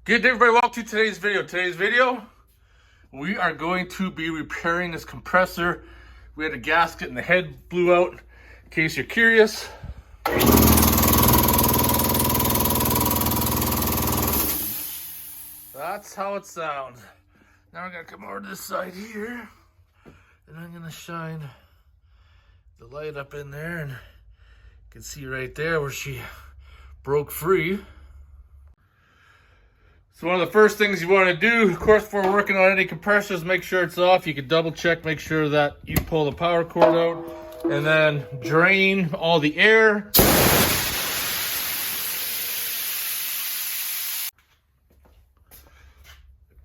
Good day, everybody. Welcome to today's video. Today's video, we are going to be repairing this compressor. We had a gasket and the head blew out, in case you're curious. That's how it sounds. Now we're gonna come over to this side here, and I'm gonna shine the light up in there, and you can see right there where she broke free. So one of the first things you want to do, of course, before working on any compressors, make sure it's off. You can double check, make sure that you pull the power cord out, and then drain all the air.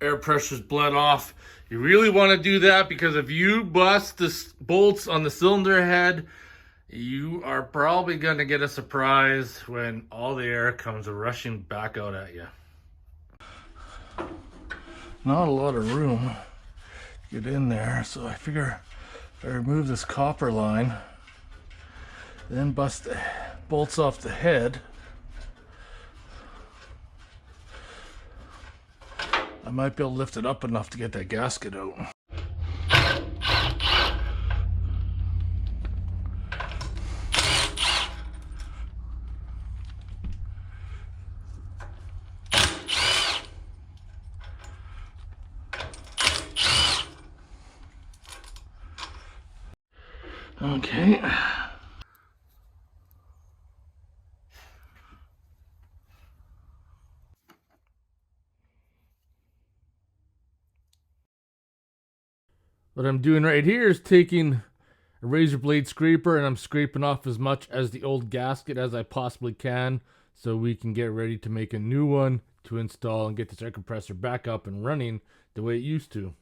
Air pressure's bled off. You really want to do that because if you bust the bolts on the cylinder head, you are probably going to get a surprise when all the air comes rushing back out at you. Not a lot of room to get in there, so I figure if I remove this copper line, then bust the bolts off the head, I might be able to lift it up enough to get that gasket out. Okay. What I'm doing right here is taking a razor blade scraper and I'm scraping off as much as the old gasket as I possibly can so we can get ready to make a new one to install and get this air compressor back up and running the way it used to.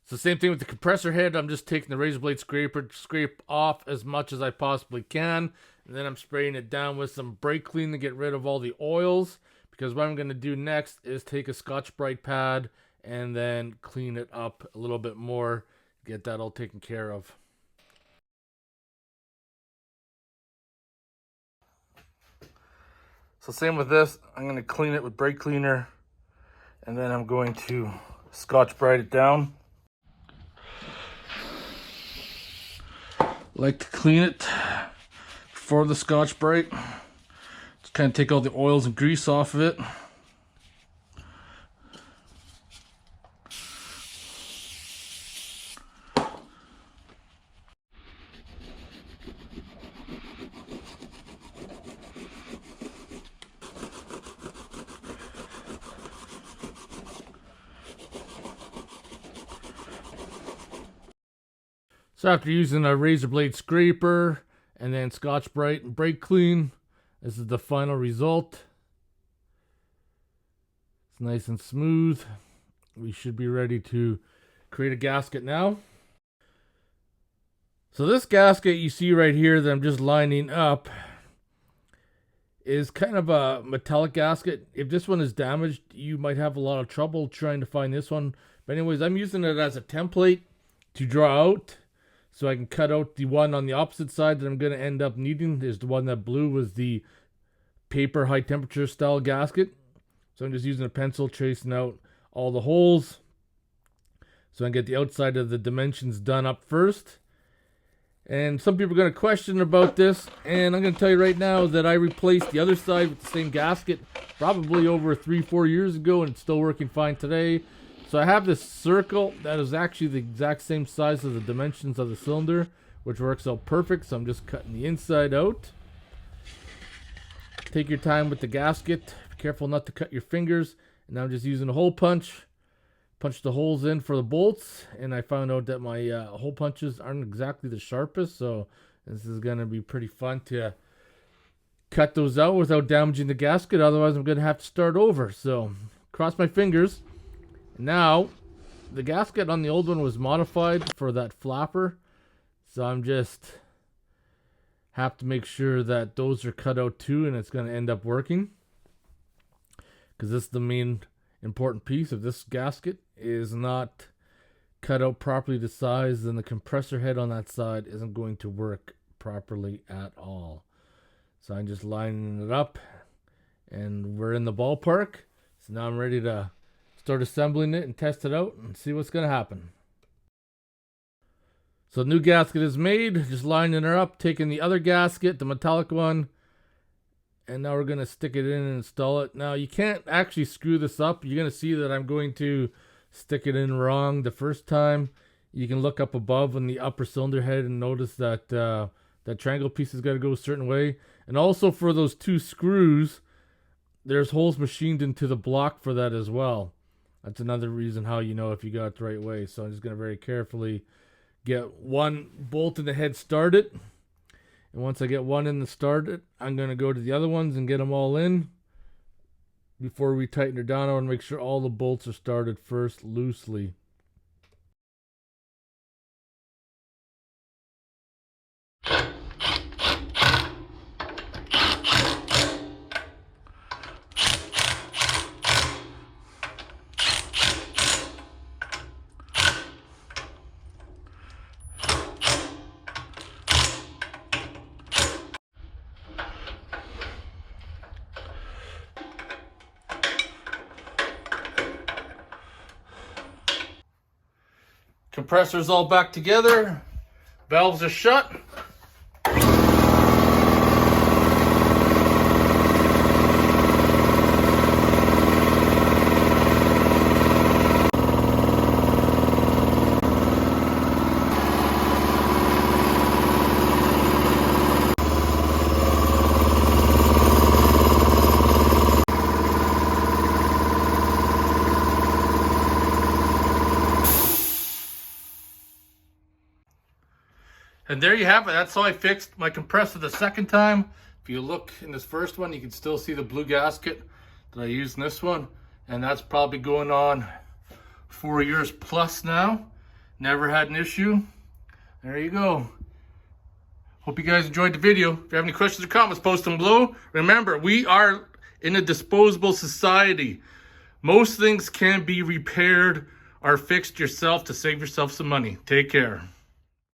So same thing with the compressor head. I'm just taking the razor blade scraper to scrape off as much as I possibly can. And then I'm spraying it down with some brake clean to get rid of all the oils. Because what I'm going to do next is take a Scotch-Brite pad and then clean it up a little bit more. Get that all taken care of. So same with this. I'm going to clean it with brake cleaner. And then I'm going to Scotch-Brite it down. Like to clean it before the Scotch-Brite. Just kind of take all the oils and grease off of it. So after using a razor blade scraper and then Scotch-Brite and brake clean, this is the final result. It's nice and smooth. We should be ready to create a gasket now. So this gasket you see right here that I'm just lining up is kind of a metallic gasket. If this one is damaged, you might have a lot of trouble trying to find this one. But anyways, I'm using it as a template to draw out. So I can cut out the one on the opposite side that I'm going to end up needing. Is the one that blew was the paper high temperature style gasket. So I'm just using a pencil tracing out all the holes. So I can get the outside of the dimensions done up first. And some people are going to question about this. And I'm going to tell you right now that I replaced the other side with the same gasket probably over 3-4 years ago. And it's still working fine today. So I have this circle that is actually the exact same size as the dimensions of the cylinder, which works out perfect. So I'm just cutting the inside out. Take your time with the gasket. Be careful not to cut your fingers. And I'm just using a hole punch. Punch the holes in for the bolts. And I found out that my hole punches aren't exactly the sharpest. So this is going to be pretty fun to cut those out without damaging the gasket. Otherwise, I'm going to have to start over. So cross my fingers. Now, the gasket on the old one was modified for that flapper, so I'm just have to make sure that those are cut out too, and it's going to end up working. Because this is the main important piece. If this gasket is not cut out properly to size, then the compressor head on that side isn't going to work properly at all. So I'm just lining it up, and we're in the ballpark. So now I'm ready to start assembling it and test it out and see what's going to happen. So the new gasket is made, just lining her up, taking the other gasket, the metallic one, and now we're going to stick it in and install it. Now you can't actually screw this up. You're going to see that I'm going to stick it in wrong the first time. You can look up above on the upper cylinder head and notice that that triangle piece has got to go a certain way. And also for those two screws, there's holes machined into the block for that as well. That's another reason how you know if you got it the right way. So I'm just going to very carefully get one bolt in the head started. And once I get one in the started, I'm going to go to the other ones and get them all in. Before we tighten her down, I want to make sure all the bolts are started first loosely. Compressor's all back together. Valves are shut. And there you have it. That's how I fixed my compressor the second time. If you look in this first one, you can still see the blue gasket that I used in this one. And that's probably going on 4 years plus now. Never had an issue. There you go. Hope you guys enjoyed the video. If you have any questions or comments, post them below. Remember, we are in a disposable society. Most things can be repaired or fixed yourself to save yourself some money. Take care.